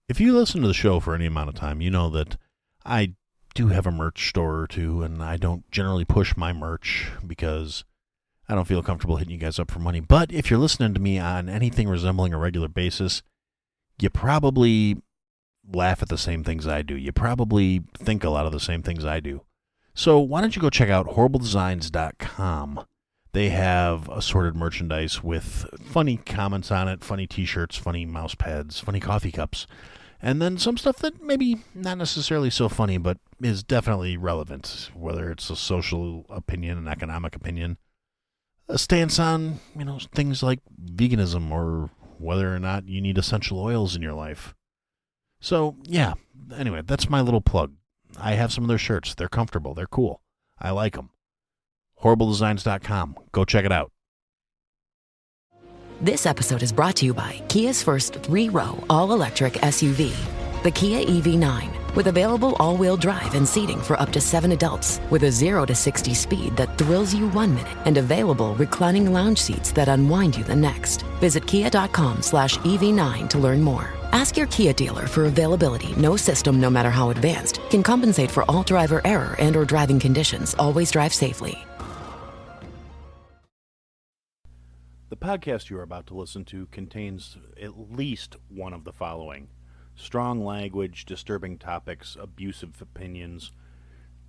If you listen to the show for any amount of time, you know that I do have a merch store or two, and I don't generally push my merch because I don't feel comfortable hitting you guys up for money. But if you're listening to me on anything resembling a regular basis, you probably laugh at the same things I do. You probably think a lot of the same things I do. So why don't you go check out horribledesigns.com. They have assorted merchandise with funny comments on it, funny t-shirts, funny mouse pads, funny coffee cups, and then some stuff that maybe not necessarily so funny, but is definitely relevant, whether it's a social opinion, an economic opinion, a stance on, things like veganism or whether or not you need essential oils in your life. So, yeah, anyway, that's my little plug. I have some of their shirts. They're comfortable. They're cool. I like them. HorribleDesigns.com. Go check it out. This episode is brought to you by Kia's first three-row all-electric SUV, the Kia EV9, with available all-wheel drive and seating for up to 7 adults, with a 0 to 60 speed that thrills you 1 minute, and available reclining lounge seats that unwind you the next. Visit kia.com/EV9 to learn more. Ask your Kia dealer for availability. No system, no matter how advanced, can compensate for all driver error and or driving conditions. Always drive safely. The podcast you are about to listen to contains at least one of the following: strong language, disturbing topics, abusive opinions,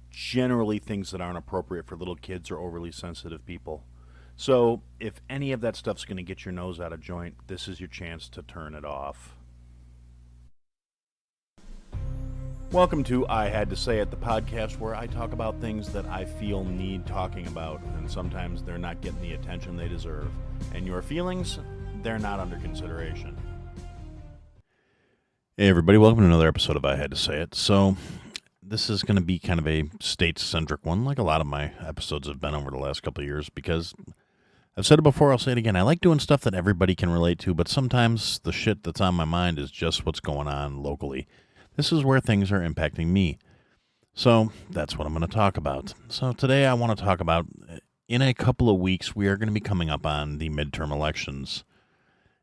generally things that aren't appropriate for little kids or overly sensitive people. So if any of that stuff's going to get your nose out of joint, this is your chance to turn it off. Welcome to I Had to Say It, the podcast where I talk about things that I feel need talking about, and sometimes they're not getting the attention they deserve. And your feelings, they're not under consideration. Hey everybody, welcome to another episode of I Had to Say It. So, this is going to be kind of a state-centric one, like a lot of my episodes have been over the last couple of years, because I've said it before, I'll say it again, I like doing stuff that everybody can relate to, but sometimes the shit that's on my mind is just what's going on locally. This is where things are impacting me. So that's what I'm going to talk about. So today I want to talk about, in a couple of weeks, we are going to be coming up on the midterm elections.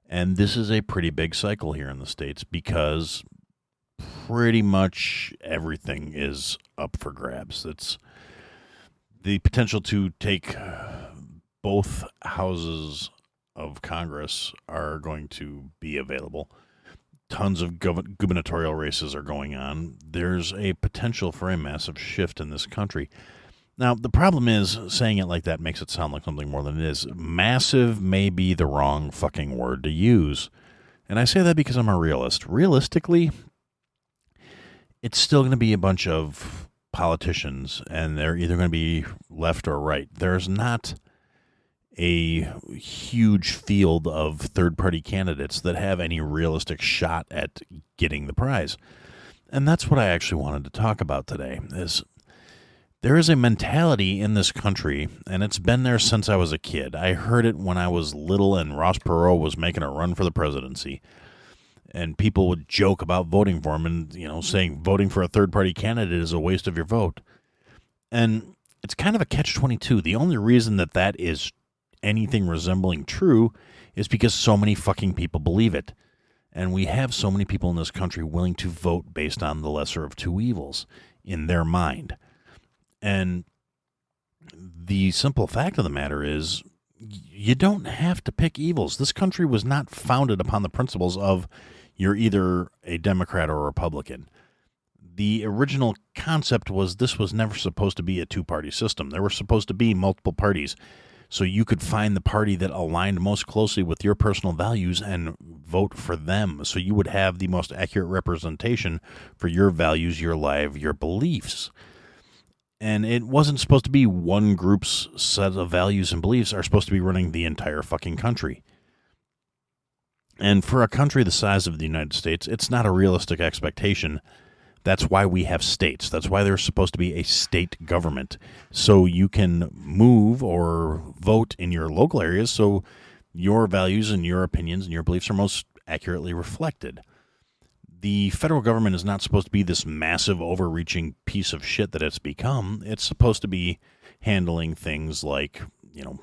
And this is a pretty big cycle here in the States because pretty much everything is up for grabs. It's the potential to take both houses of Congress are going to be available. Tons of gubernatorial races are going on. There's a potential for a massive shift in this country. Now, the problem is, saying it like that makes it sound like something more than it is. Massive may be the wrong fucking word to use. And I say that because I'm a realist. Realistically, it's still going to be a bunch of politicians, and they're either going to be left or right. There's not a huge field of third-party candidates that have any realistic shot at getting the prize. And that's what I actually wanted to talk about today, is there is a mentality in this country, and it's been there since I was a kid. I heard it when I was little and Ross Perot was making a run for the presidency. And people would joke about voting for him and, saying voting for a third-party candidate is a waste of your vote. And it's kind of a catch-22. The only reason that is anything resembling true is because so many fucking people believe it. And we have so many people in this country willing to vote based on the lesser of two evils in their mind. And the simple fact of the matter is you don't have to pick evils. This country was not founded upon the principles of you're either a Democrat or a Republican. The original concept was this was never supposed to be a two-party system. There were supposed to be multiple parties. So you could find the party that aligned most closely with your personal values and vote for them. So you would have the most accurate representation for your values, your life, your beliefs. And it wasn't supposed to be one group's set of values and beliefs are supposed to be running the entire fucking country. And for a country the size of the United States, it's not a realistic expectation. That's why we have states. That's why there's supposed to be a state government. So you can move or vote in your local areas so your values and your opinions and your beliefs are most accurately reflected. The federal government is not supposed to be this massive, overreaching piece of shit that it's become. It's supposed to be handling things like,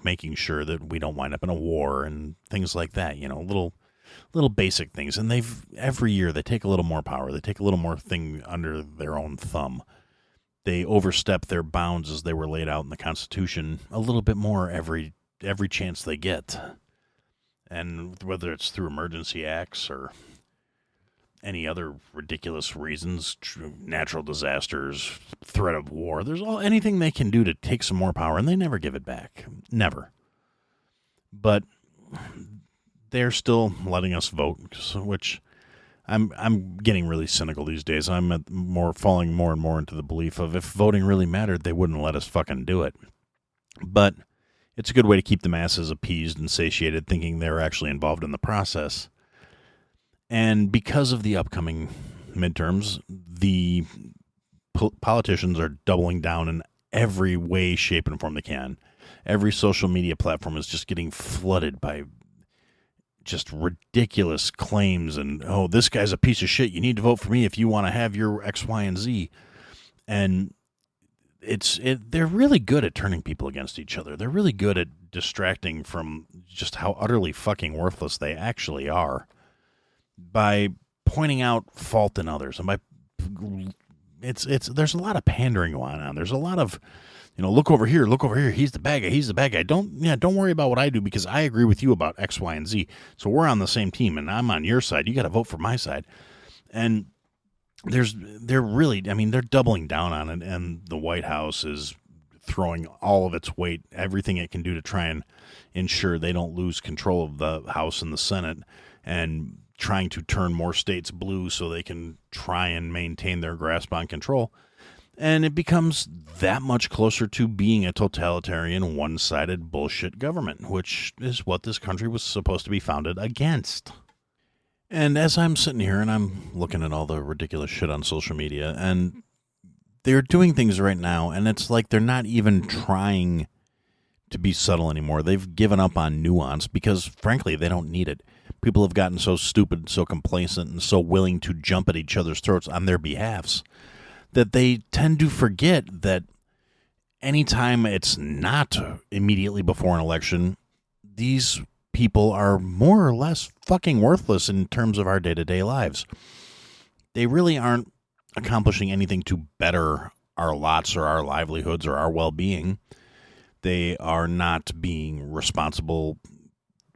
making sure that we don't wind up in a war and things like that. Little little basic things. And every year they take a little more power. They take a little more thing under their own thumb. They overstep their bounds as they were laid out in the Constitution a little bit more every chance they get. And whether it's through emergency acts or any other ridiculous reasons, natural disasters, threat of war, there's anything they can do to take some more power, and they never give it back. Never. But they're still letting us vote, which I'm getting really cynical these days. I'm falling more and more into the belief of if voting really mattered, they wouldn't let us fucking do it. But it's a good way to keep the masses appeased and satiated, thinking they're actually involved in the process. And because of the upcoming midterms, the politicians are doubling down in every way, shape, and form they can. Every social media platform is just getting flooded by just ridiculous claims and, oh, this guy's a piece of shit. You need to vote for me if you want to have your X, Y, and Z. And they're really good at turning people against each other. They're really good at distracting from just how utterly fucking worthless they actually are by pointing out fault in others. And there's a lot of pandering going on. There's a lot of, look over here, he's the bad guy. Don't worry about what I do because I agree with you about X, Y, and Z. So we're on the same team and I'm on your side. You got to vote for my side. And they're doubling down on it, and the White House is throwing all of its weight, everything it can do to try and ensure they don't lose control of the House and the Senate, and trying to turn more states blue so they can try and maintain their grasp on control. And it becomes that much closer to being a totalitarian, one-sided bullshit government, which is what this country was supposed to be founded against. And as I'm sitting here and I'm looking at all the ridiculous shit on social media, and they're doing things right now, and it's like they're not even trying to be subtle anymore. They've given up on nuance because, frankly, they don't need it. People have gotten so stupid, so complacent, and so willing to jump at each other's throats on their behalfs that they tend to forget that anytime it's not immediately before an election, these people are more or less fucking worthless in terms of our day-to-day lives. They really aren't accomplishing anything to better our lots or our livelihoods or our well-being. They are not being responsible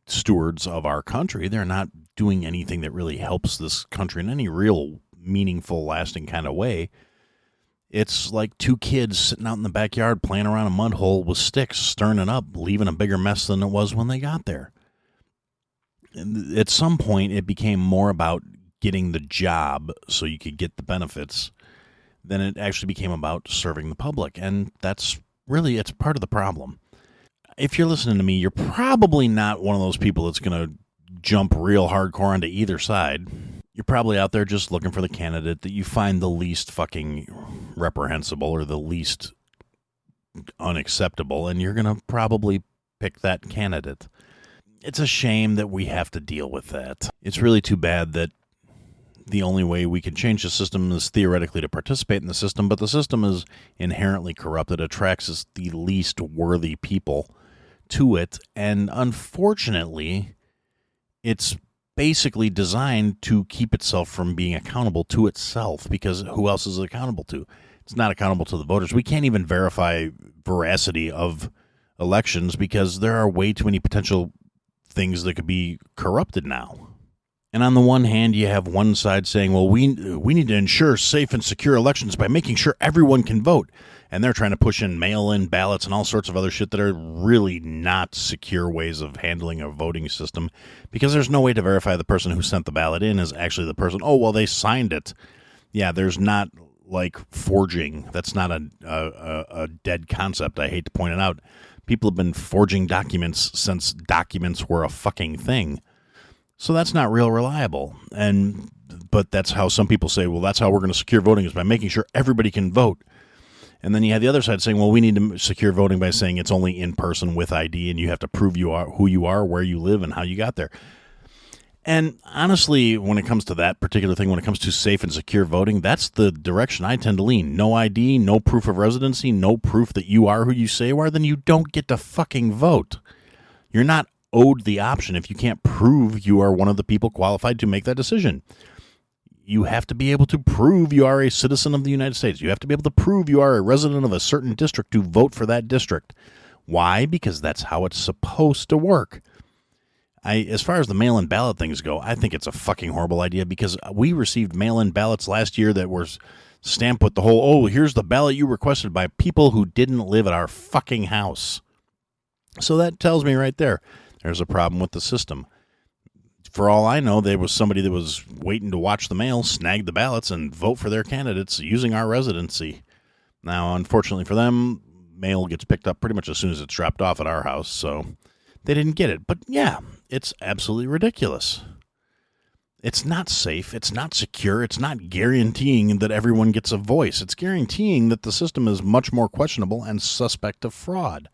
stewards of our country. They're not doing anything that really helps this country in any real meaningful, lasting kind of way. It's like two kids sitting out in the backyard playing around a mud hole with sticks, stirring it up, leaving a bigger mess than it was when they got there. At some point, it became more about getting the job so you could get the benefits than it actually became about serving the public. And it's part of the problem. If you're listening to me, you're probably not one of those people that's going to jump real hardcore onto either side. You're probably out there just looking for the candidate that you find the least fucking reprehensible or the least unacceptable, and you're going to probably pick that candidate. It's a shame that we have to deal with that. It's really too bad that the only way we can change the system is theoretically to participate in the system, but the system is inherently corrupt. It attracts the least worthy people to it, and unfortunately, it's basically designed to keep itself from being accountable to itself, because who else is it accountable to? It's not accountable to the voters. We can't even verify veracity of elections because there are way too many potential things that could be corrupted now. And on the one hand, you have one side saying, well, we need to ensure safe and secure elections by making sure everyone can vote. And they're trying to push in mail-in ballots and all sorts of other shit that are really not secure ways of handling a voting system, because there's no way to verify the person who sent the ballot in is actually the person. Oh, well, they signed it. Yeah, there's not like forging. That's not a dead concept. I hate to point it out. People have been forging documents since documents were a fucking thing. So that's not real reliable. But that's how some people say, well, that's how we're going to secure voting, is by making sure everybody can vote. And then you have the other side saying, well, we need to secure voting by saying it's only in person with ID, and you have to prove who you are, where you live, and how you got there. And honestly, when it comes to that particular thing, when it comes to safe and secure voting, that's the direction I tend to lean. No ID, no proof of residency, no proof that you are who you say you are, then you don't get to fucking vote. You're not owed the option if you can't prove you are one of the people qualified to make that decision. You have to be able to prove you are a citizen of the United States. You have to be able to prove you are a resident of a certain district to vote for that district. Why? Because that's how it's supposed to work. As far as the mail-in ballot things go, I think it's a fucking horrible idea because we received mail-in ballots last year that were stamped with the whole, oh, here's the ballot you requested by people who didn't live at our fucking house. So that tells me right there's a problem with the system. For all I know, there was somebody that was waiting to watch the mail, snag the ballots, and vote for their candidates using our residency. Now, unfortunately for them, mail gets picked up pretty much as soon as it's dropped off at our house, so they didn't get it. But yeah, it's absolutely ridiculous. It's not safe. It's not secure. It's not guaranteeing that everyone gets a voice. It's guaranteeing that the system is much more questionable and suspect of fraud.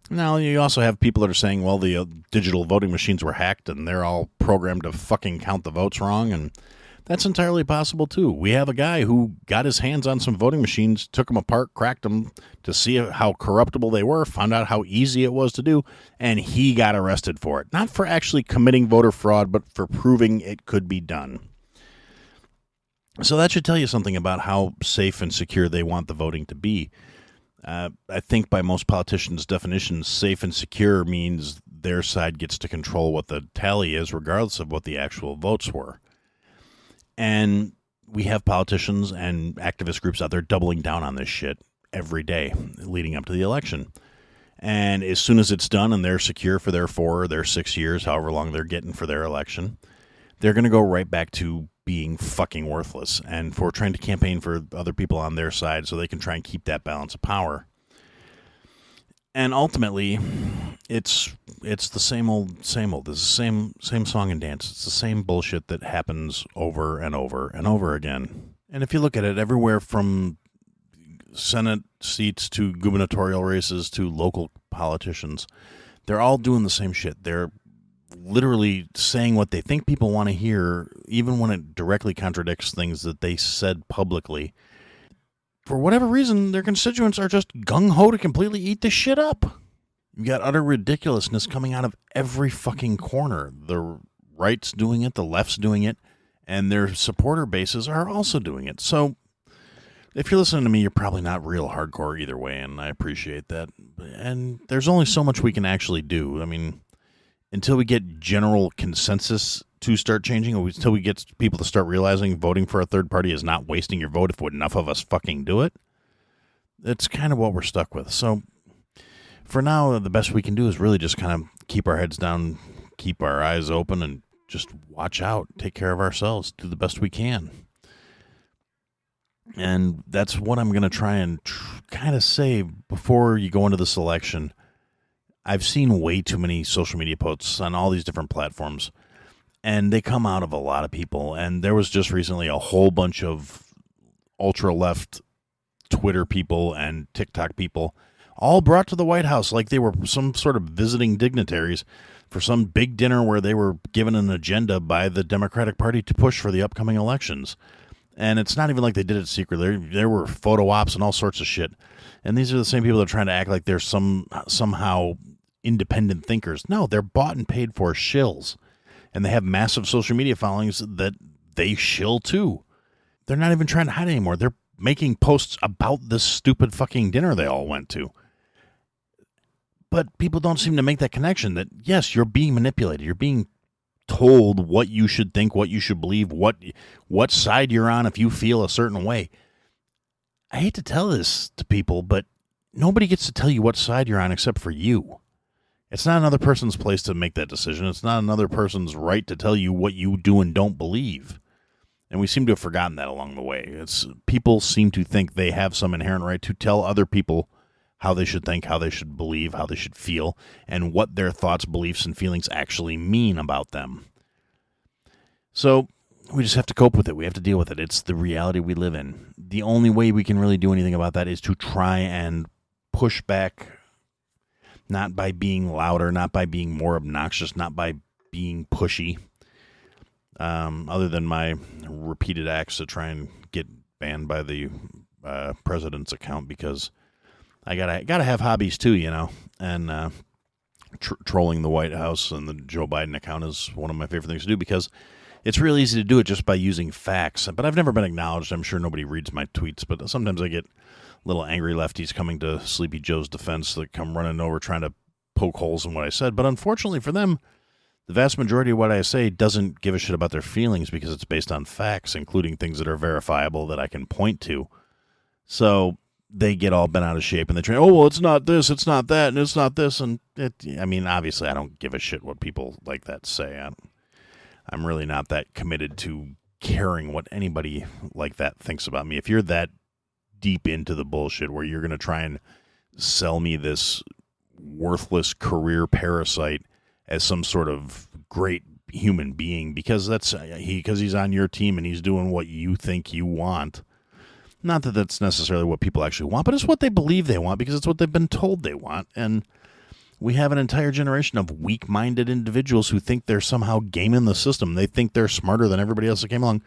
Now, you also have people that are saying, well, the digital voting machines were hacked and they're all programmed to fucking count the votes wrong, and that's entirely possible, too. We have a guy who got his hands on some voting machines, took them apart, cracked them to see how corruptible they were, found out how easy it was to do, and he got arrested for it. Not for actually committing voter fraud, but for proving it could be done. So that should tell you something about how safe and secure they want the voting to be. I think by most politicians' definitions, safe and secure means their side gets to control what the tally is, regardless of what the actual votes were. And we have politicians and activist groups out there doubling down on this shit every day leading up to the election. And as soon as it's done and they're secure for their 4 or their 6 years, however long they're getting for their election, they're going to go right back to being fucking worthless and for trying to campaign for other people on their side so they can try and keep that balance of power. And ultimately, it's the same old. It's the same song and dance. It's the same bullshit that happens over and over and over again. And if you look at it, everywhere from Senate seats to gubernatorial races to local politicians, they're all doing the same shit. They're literally saying what they think people want to hear, even when it directly contradicts things that they said publicly. For whatever reason, their constituents are just gung-ho to completely eat this shit up. You've got utter ridiculousness coming out of every fucking corner. The right's doing it, the left's doing it, and their supporter bases are also doing it. So if you're listening to me, you're probably not real hardcore either way, and I appreciate that. And there's only so much we can actually do. I mean, until we get general consensus to start changing, or until we get people to start realizing voting for a third party is not wasting your vote if enough of us fucking do it, it's kind of what we're stuck with. So for now, the best we can do is really just kind of keep our heads down, keep our eyes open, and just watch out, take care of ourselves, do the best we can. And that's what I'm going to try and kind of say before you go into this election. I've seen way too many social media posts on all these different platforms, and they come out of a lot of people. And there was just recently a whole bunch of ultra-left Twitter people and TikTok people all brought to the White House like they were some sort of visiting dignitaries for some big dinner where they were given an agenda by the Democratic Party to push for the upcoming elections. And it's not even like they did it secretly. There were photo ops and all sorts of shit. And these are the same people that are trying to act like they're somehow independent thinkers. No, they're bought and paid for shills. And they have massive social media followings that they shill too. They're not even trying to hide anymore. They're making posts about this stupid fucking dinner they all went to. But people don't seem to make that connection that, yes, you're being manipulated. You're being told what you should think, what you should believe, what side you're on if you feel a certain way. I hate to tell this to people, but nobody gets to tell you what side you're on except for you. It's not another person's place to make that decision. It's not another person's right to tell you what you do and don't believe. And we seem to have forgotten that along the way. People seem to think they have some inherent right to tell other people how they should think, how they should believe, how they should feel, and what their thoughts, beliefs, and feelings actually mean about them. So we just have to cope with it. We have to deal with it. It's the reality we live in. The only way we can really do anything about that is to try and push back, not by being louder, not by being more obnoxious, not by being pushy, other than my repeated acts to try and get banned by the president's account because I gotta have hobbies too, you know. And trolling the White House and the Joe Biden account is one of my favorite things to do because it's real easy to do it just by using facts. But I've never been acknowledged. I'm sure nobody reads my tweets, but sometimes I get little angry lefties coming to Sleepy Joe's defense that come running over trying to poke holes in what I said. But unfortunately for them, the vast majority of what I say doesn't give a shit about their feelings because it's based on facts, including things that are verifiable that I can point to. So they get all bent out of shape and they try, oh, well, it's not this, it's not that, and it's not this. And obviously I don't give a shit what people like that say. I'm really not that committed to caring what anybody like that thinks about me. If you're that deep into the bullshit where you're going to try and sell me this worthless career parasite as some sort of great human being because he's on your team and he's doing what you think you want. Not that that's necessarily what people actually want, but it's what they believe they want because it's what they've been told they want. And we have an entire generation of weak-minded individuals who think they're somehow gaming the system. They think they're smarter than everybody else that came along.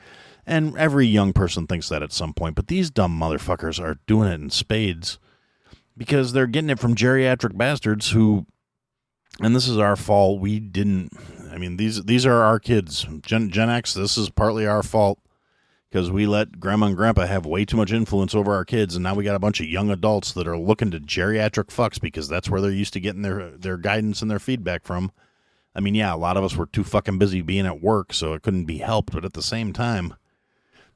And every young person thinks that at some point. But these dumb motherfuckers are doing it in spades because they're getting it from geriatric bastards who, and this is our fault, these are our kids. Gen X, this is partly our fault because we let grandma and grandpa have way too much influence over our kids, and now we got a bunch of young adults that are looking to geriatric fucks because that's where they're used to getting their guidance and their feedback from. A lot of us were too fucking busy being at work, so it couldn't be helped, but at the same time,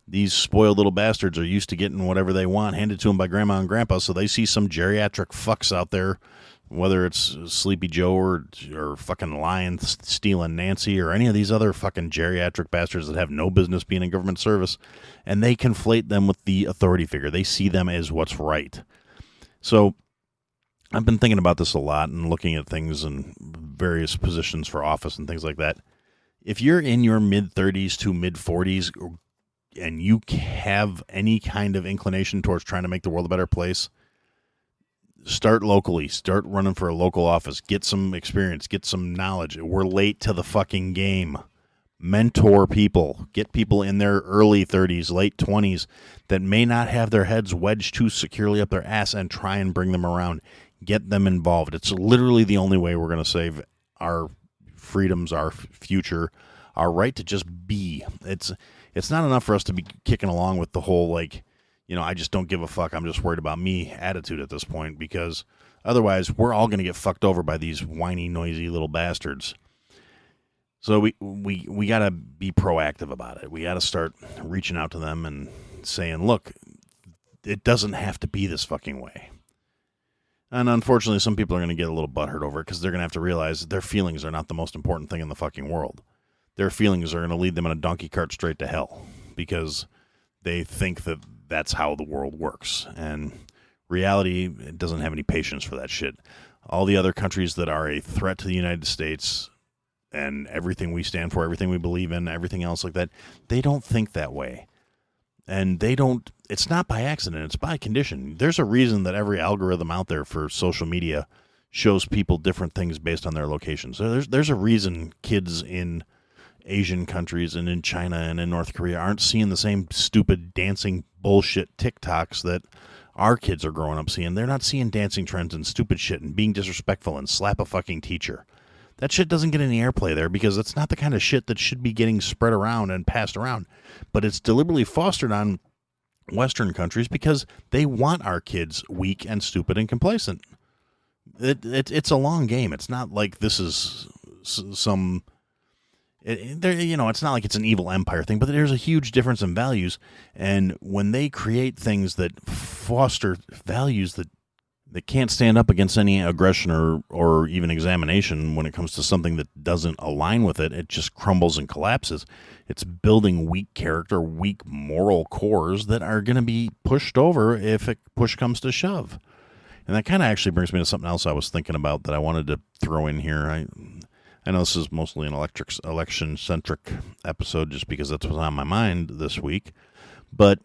these spoiled little bastards are used to getting whatever they want handed to them by grandma and grandpa, so they see some geriatric fucks out there, whether it's Sleepy Joe or fucking Lion stealing Nancy or any of these other fucking geriatric bastards that have no business being in government service, and they conflate them with the authority figure. They see them as what's right. So I've been thinking about this a lot and looking at things in various positions for office and things like that. If you're in your mid-30s to mid-40s and you have any kind of inclination towards trying to make the world a better place, start locally. Start running for a local office. Get some experience. Get some knowledge. We're late to the fucking game. Mentor people. Get people in their early 30s, late 20s that may not have their heads wedged too securely up their ass and try and bring them around. Get them involved. It's literally the only way we're going to save our freedoms, our future, our right to just be. It's not enough for us to be kicking along with the whole, I just don't give a fuck, I'm just worried about me attitude at this point, because otherwise we're all going to get fucked over by these whiny, noisy little bastards. So we got to be proactive about it. We got to start reaching out to them and saying, look, it doesn't have to be this fucking way. And unfortunately, some people are going to get a little butthurt over it because they're going to have to realize that their feelings are not the most important thing in the fucking world. Their feelings are going to lead them in a donkey cart straight to hell because they think that that's how the world works. And reality, it doesn't have any patience for that shit. All the other countries that are a threat to the United States and everything we stand for, everything we believe in, everything else like that, they don't think that way. And it's not by accident, it's by condition. There's a reason that every algorithm out there for social media shows people different things based on their location. So there's a reason kids in Asian countries and in China and in North Korea aren't seeing the same stupid dancing bullshit TikToks that our kids are growing up seeing. They're not seeing dancing trends and stupid shit and being disrespectful and slap a fucking teacher. That shit doesn't get any airplay there because it's not the kind of shit that should be getting spread around and passed around. But it's deliberately fostered on Western countries because they want our kids weak and stupid and complacent. It's a long game. It's not like this is some... it's not like it's an evil empire thing, but there's a huge difference in values. And when they create things that foster values that can't stand up against any aggression or even examination when it comes to something that doesn't align with it, it just crumbles and collapses. It's building weak character, weak moral cores that are going to be pushed over if push comes to shove. And that kind of actually brings me to something else I was thinking about that I wanted to throw in here. I know this is mostly an election-centric episode just because that's what's on my mind this week. But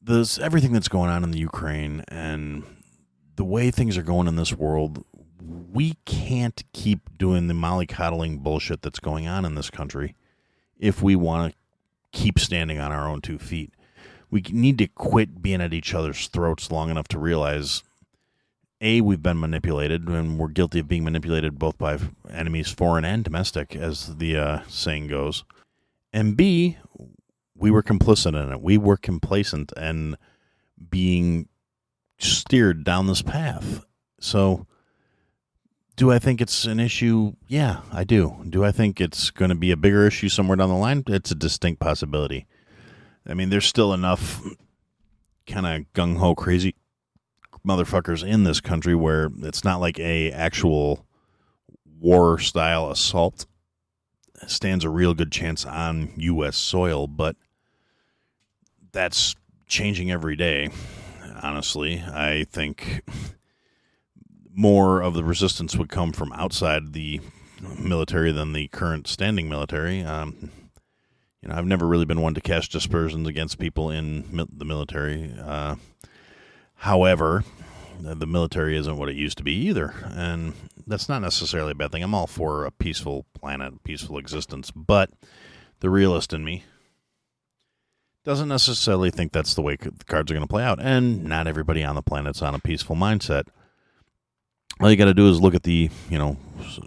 there's everything that's going on in the Ukraine and the way things are going in this world, we can't keep doing the mollycoddling bullshit that's going on in this country if we want to keep standing on our own 2 feet. We need to quit being at each other's throats long enough to realize we've been manipulated, and we're guilty of being manipulated both by enemies, foreign and domestic, as the saying goes. And B, we were complicit in it. We were complacent and being steered down this path. So, do I think it's an issue? Yeah, I do. Do I think it's going to be a bigger issue somewhere down the line? It's a distinct possibility. I mean, there's still enough kind of gung-ho crazy motherfuckers in this country where it's not like a actual war-style assault stands a real good chance on U.S. soil, but that's changing every day, honestly. I think more of the resistance would come from outside the military than the current standing military. I've never really been one to cast dispersions against people in the military. However, the military isn't what it used to be either, and that's not necessarily a bad thing. I'm all for a peaceful planet, peaceful existence, but the realist in me doesn't necessarily think that's the way the cards are going to play out, and not everybody on the planet's on a peaceful mindset. All you got to do is look at the,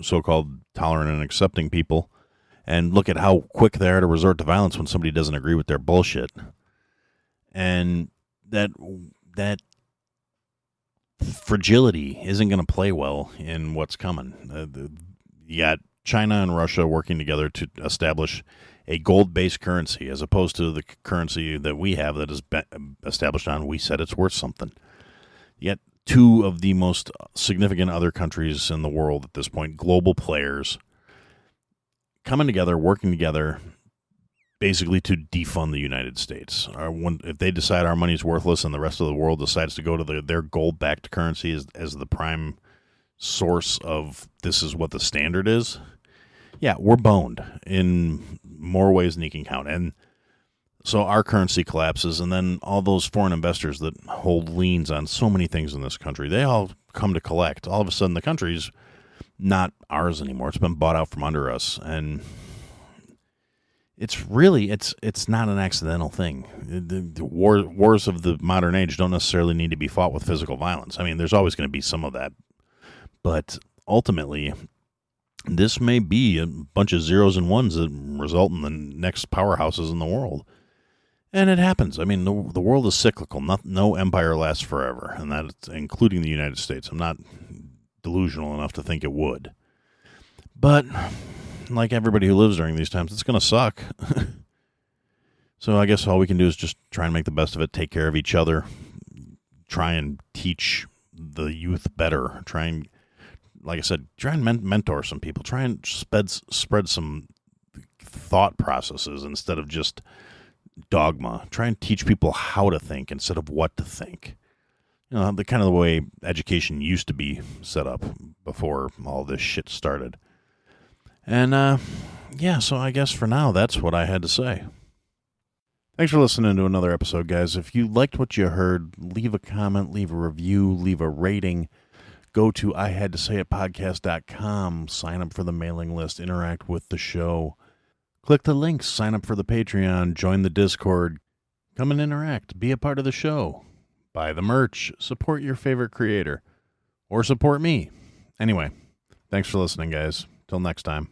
so-called tolerant and accepting people and look at how quick they are to resort to violence when somebody doesn't agree with their bullshit. And that fragility isn't going to play well in what's coming. You got China and Russia working together to establish a gold-based currency as opposed to the currency that we have that is established on we said it's worth something. Yet two of the most significant other countries in the world at this point, global players, coming together, working together, basically to defund the United States. If they decide our money's worthless and the rest of the world decides to go to their gold-backed currency as the prime source of this is what the standard is, yeah, we're boned in more ways than you can count. And so our currency collapses, and then all those foreign investors that hold liens on so many things in this country, they all come to collect. All of a sudden, the country's not ours anymore. It's been bought out from under us, and it's not an accidental thing. The wars of the modern age don't necessarily need to be fought with physical violence. I mean, there's always going to be some of that, but ultimately, this may be a bunch of zeros and ones that result in the next powerhouses in the world. And it happens. I mean, the world is cyclical. No empire lasts forever, and that's including the United States. I'm not delusional enough to think it would. But like everybody who lives during these times, it's going to suck. So I guess all we can do is just try and make the best of it, take care of each other, try and teach the youth better, like I said, try and mentor some people, try and spread some thought processes instead of just dogma. Try and teach people how to think instead of what to think. The kind of the way education used to be set up before all this shit started. And, so I guess for now, that's what I had to say. Thanks for listening to another episode, guys. If you liked what you heard, leave a comment, leave a review, leave a rating. Go to ihadtosayitpodcast.com, sign up for the mailing list, interact with the show. Click the links, sign up for the Patreon, join the Discord. Come and interact, be a part of the show. Buy the merch, support your favorite creator, or support me. Anyway, thanks for listening, guys. Till next time.